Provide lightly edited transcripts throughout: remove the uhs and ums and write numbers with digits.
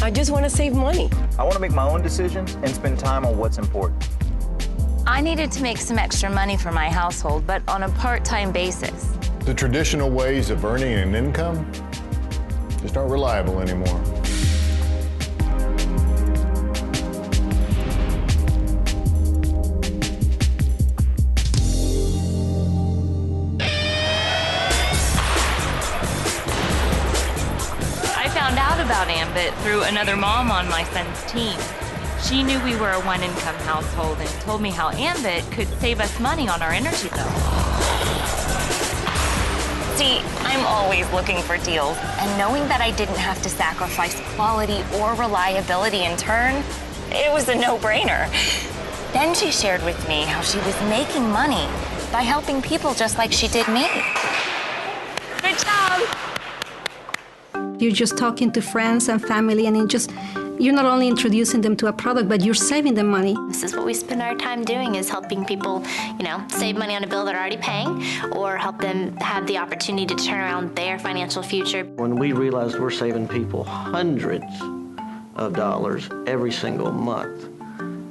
I just want to save money. I want to make my own decisions and spend time on what's important. I needed to make some extra money for my household, but on a part-time basis. The traditional ways of earning an income just aren't reliable anymore. I found out about Ambit through another mom on my son's team. She knew we were a one-income household and told me how Ambit could save us money on our energy bill. See, I'm always looking for deals, and knowing that I didn't have to sacrifice quality or reliability in turn, it was a no-brainer. Then she shared with me how she was making money by helping people just like she did me. Good job! You're just talking to friends and family, and you're not only introducing them to a product, but you're saving them money. This is what we spend our time doing, is helping people, save money on a bill they're already paying, or help them have the opportunity to turn around their financial future. When we realized we're saving people hundreds of dollars every single month,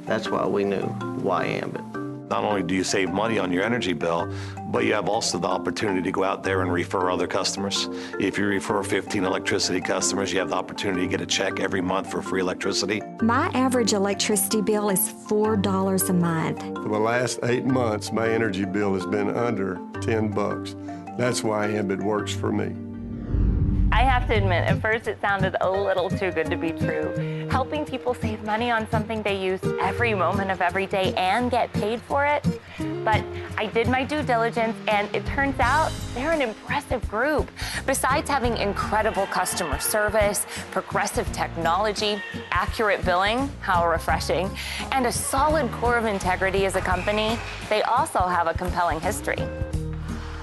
that's why we knew why Ambit. Not only do you save money on your energy bill, but you have also the opportunity to go out there and refer other customers. If you refer 15 electricity customers, you have the opportunity to get a check every month for free electricity. My average electricity bill is $4 a month. For the last 8 months, my energy bill has been under $10. That's why Ambit works for me. I have to admit, at first it sounded a little too good to be true. Helping people save money on something they use every moment of every day and get paid for it. But I did my due diligence, and it turns out they're an impressive group. Besides having incredible customer service, progressive technology, accurate billing, how refreshing, and a solid core of integrity as a company, they also have a compelling history.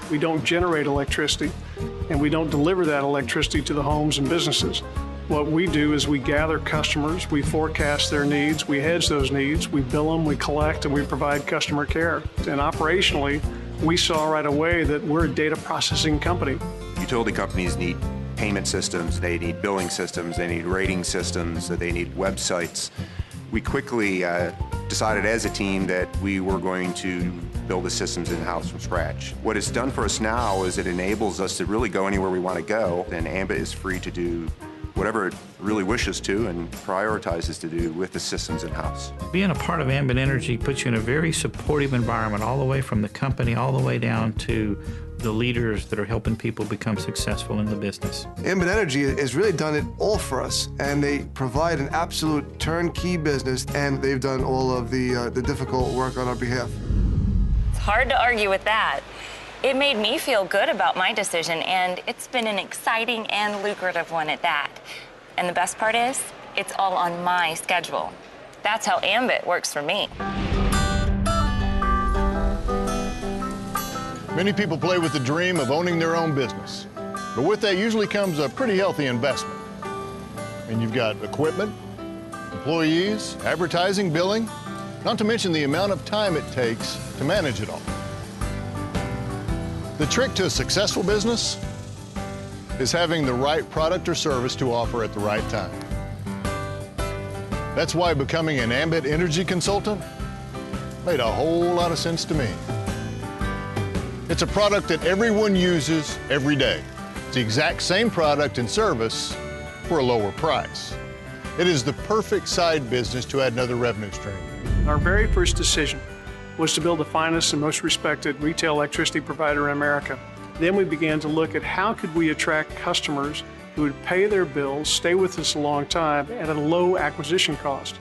We don't generate electricity, and we don't deliver that electricity to the homes and businesses. What we do is we gather customers, we forecast their needs, we hedge those needs, we bill them, we collect, and we provide customer care. And operationally, we saw right away that we're a data processing company. Utility companies need payment systems, they need billing systems, they need rating systems, they need websites. We quickly decided as a team that we were going to build the systems in-house from scratch. What it's done for us now is it enables us to really go anywhere we want to go, and Ambit is free to do whatever it really wishes to and prioritizes to do with the systems in-house. Being a part of Ambit Energy puts you in a very supportive environment, all the way from the company, all the way down to the leaders that are helping people become successful in the business. Ambit Energy has really done it all for us, and they provide an absolute turnkey business, and they've done all of the difficult work on our behalf. It's hard to argue with that. It made me feel good about my decision, and it's been an exciting and lucrative one at that. And the best part is, it's all on my schedule. That's how Ambit works for me. Many people play with the dream of owning their own business, but with that usually comes a pretty healthy investment. And you've got equipment, employees, advertising, billing, not to mention the amount of time it takes to manage it all. The trick to a successful business is having the right product or service to offer at the right time. That's why becoming an Ambit Energy consultant made a whole lot of sense to me. It's a product that everyone uses every day. It's the exact same product and service for a lower price. It is the perfect side business to add another revenue stream. Our very first decision was to build the finest and most respected retail electricity provider in America. Then we began to look at how could we attract customers who would pay their bills, stay with us a long time at a low acquisition cost.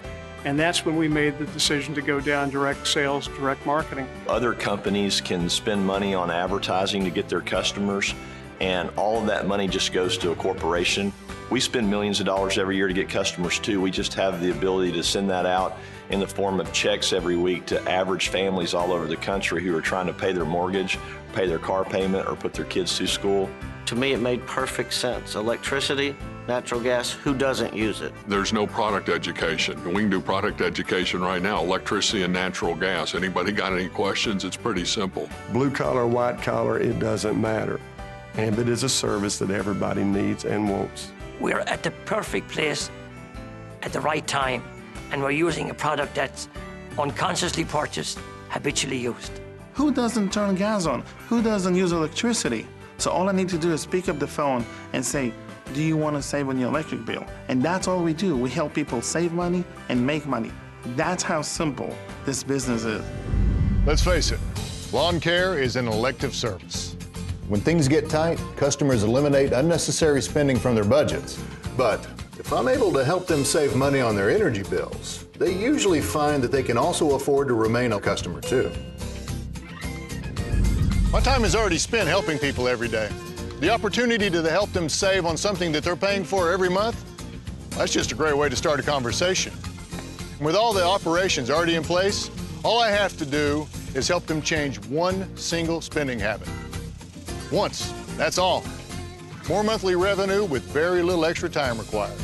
And that's when we made the decision to go down direct sales, direct marketing. Other companies can spend money on advertising to get their customers, and all of that money just goes to a corporation. We spend millions of dollars every year to get customers too. We just have the ability to send that out in the form of checks every week to average families all over the country who are trying to pay their mortgage, pay their car payment, or put their kids through school. To me, it made perfect sense. Electricity, natural gas, who doesn't use it? There's no product education. We can do product education right now, electricity and natural gas. Anybody got any questions? It's pretty simple. Blue collar, white collar, it doesn't matter. Ambit is a service that everybody needs and wants. We're at the perfect place at the right time, and we're using a product that's unconsciously purchased, habitually used. Who doesn't turn gas on? Who doesn't use electricity? So all I need to do is pick up the phone and say, do you want to save on your electric bill? And that's all we do. We help people save money and make money. That's how simple this business is. Let's face it, lawn care is an elective service. When things get tight, customers eliminate unnecessary spending from their budgets. But if I'm able to help them save money on their energy bills, they usually find that they can also afford to remain a customer too. My time is already spent helping people every day. The opportunity to help them save on something that they're paying for every month, that's just a great way to start a conversation. With all the operations already in place, all I have to do is help them change one single spending habit. Once, that's all. More monthly revenue with very little extra time required.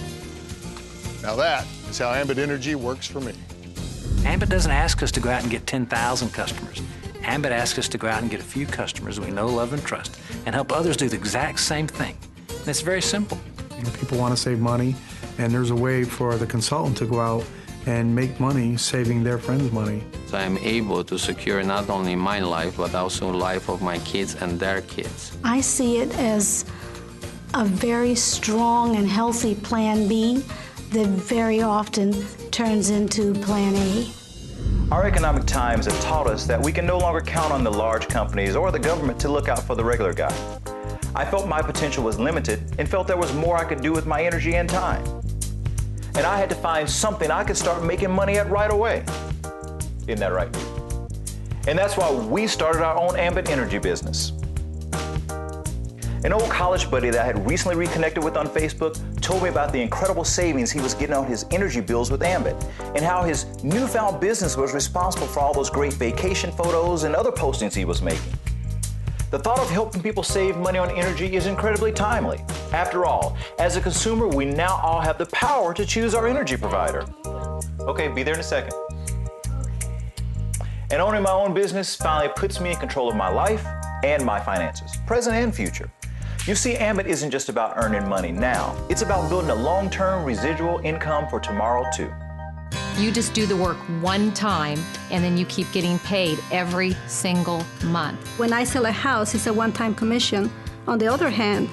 Now that is how Ambit Energy works for me. Ambit doesn't ask us to go out and get 10,000 customers. Ambit asks us to go out and get a few customers we know, love, and trust, and help others do the exact same thing. And it's very simple. You know, people want to save money, and there's a way for the consultant to go out and make money saving their friends money. So I'm able to secure not only my life, but also the life of my kids and their kids. I see it as a very strong and healthy Plan B that very often turns into Plan A. Our economic times have taught us that we can no longer count on the large companies or the government to look out for the regular guy. I felt my potential was limited and felt there was more I could do with my energy and time. And I had to find something I could start making money at right away. Isn't that right? And that's why we started our own Ambit Energy business. An old college buddy that I had recently reconnected with on Facebook told me about the incredible savings he was getting on his energy bills with Ambit and how his newfound business was responsible for all those great vacation photos and other postings he was making. The thought of helping people save money on energy is incredibly timely. After all, as a consumer, we now all have the power to choose our energy provider. Okay, be there in a second. And owning my own business finally puts me in control of my life and my finances, present and future. You see, Ambit isn't just about earning money now. It's about building a long-term residual income for tomorrow, too. You just do the work one time, and then you keep getting paid every single month. When I sell a house, it's a one-time commission. On the other hand,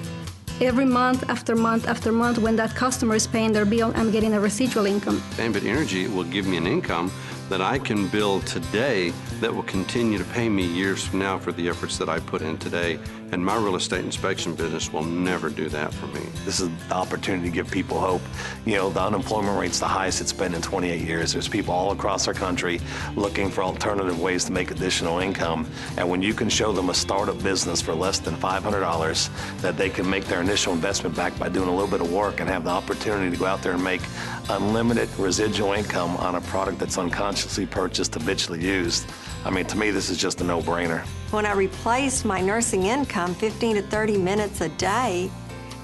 every month after month after month, when that customer is paying their bill, I'm getting a residual income. Ambit Energy will give me an income that I can build today that will continue to pay me years from now for the efforts that I put in today. And my real estate inspection business will never do that for me. This is the opportunity to give people hope. You know, the unemployment rate's the highest it's been in 28 years. There's people all across our country looking for alternative ways to make additional income. And when you can show them a startup business for less than $500, that they can make their initial investment back by doing a little bit of work and have the opportunity to go out there and make unlimited residual income on a product that's unconsciously purchased, habitually used. I mean, to me, this is just a no-brainer. When I replaced my nursing income 15 to 30 minutes a day,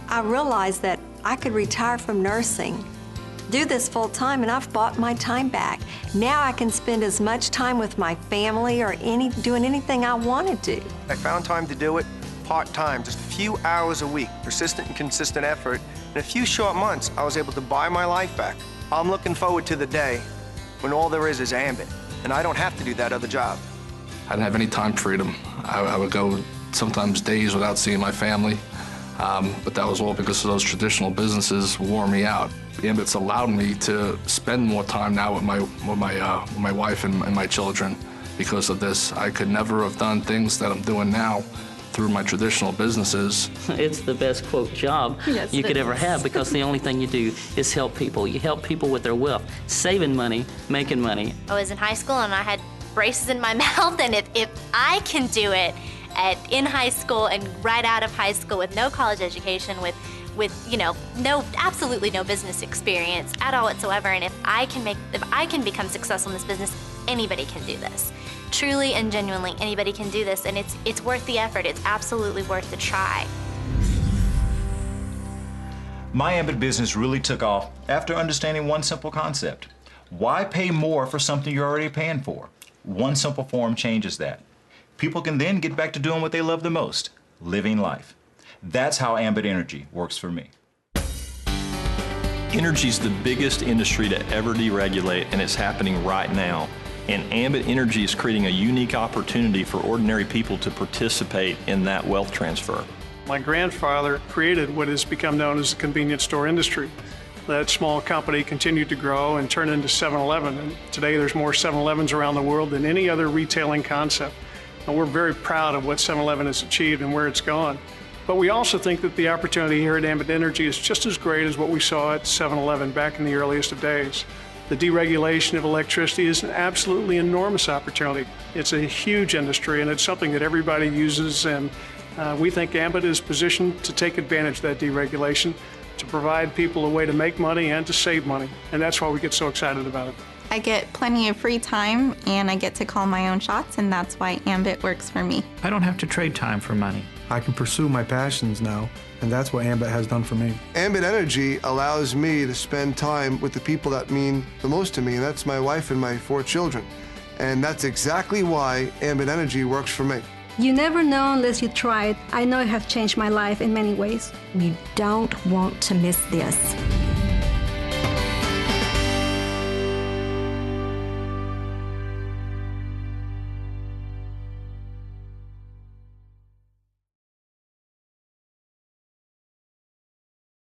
I realized that I could retire from nursing, do this full time, and I've bought my time back. Now I can spend as much time with my family or doing anything I want to do. I found time to do it part-time, just a few hours a week, persistent and consistent effort. In a few short months, I was able to buy my life back. I'm looking forward to the day when all there is Ambit, and I don't have to do that other job. I didn't have any time freedom. I would go sometimes days without seeing my family, but that was all because of those traditional businesses wore me out. Ambit's allowed me to spend more time now with my wife and my children because of this. I could never have done things that I'm doing now through my traditional businesses. It's the best, quote, job you could ever have because the only thing you do is help people. You help people with their wealth, saving money, making money. I was in high school and I had braces in my mouth, and if I can do it in high school and right out of high school with no college education, with you know, absolutely no business experience at all whatsoever, and if I can become successful in this business, anybody can do this. Truly and genuinely, anybody can do this, and it's worth the effort. It's absolutely worth the try. My Ambit business really took off after understanding one simple concept. Why pay more for something you're already paying for? One simple form changes that. People can then get back to doing what they love the most, living life. That's how Ambit Energy works for me. Energy's the biggest industry to ever deregulate, and it's happening right now. And Ambit Energy is creating a unique opportunity for ordinary people to participate in that wealth transfer. My grandfather created what has become known as the convenience store industry. That small company continued to grow and turn into 7-Eleven. And today there's more 7-Elevens around the world than any other retailing concept. And we're very proud of what 7-Eleven has achieved and where it's gone. But we also think that the opportunity here at Ambit Energy is just as great as what we saw at 7-Eleven back in the earliest of days. The deregulation of electricity is an absolutely enormous opportunity. It's a huge industry and it's something that everybody uses, and we think Ambit is positioned to take advantage of that deregulation, to provide people a way to make money and to save money. And that's why we get so excited about it. I get plenty of free time and I get to call my own shots, and that's why Ambit works for me. I don't have to trade time for money. I can pursue my passions now, and that's what Ambit has done for me. Ambit Energy allows me to spend time with the people that mean the most to me, and that's my wife and my 4 children. And that's exactly why Ambit Energy works for me. You never know unless you try it. I know it has changed my life in many ways. You don't want to miss this.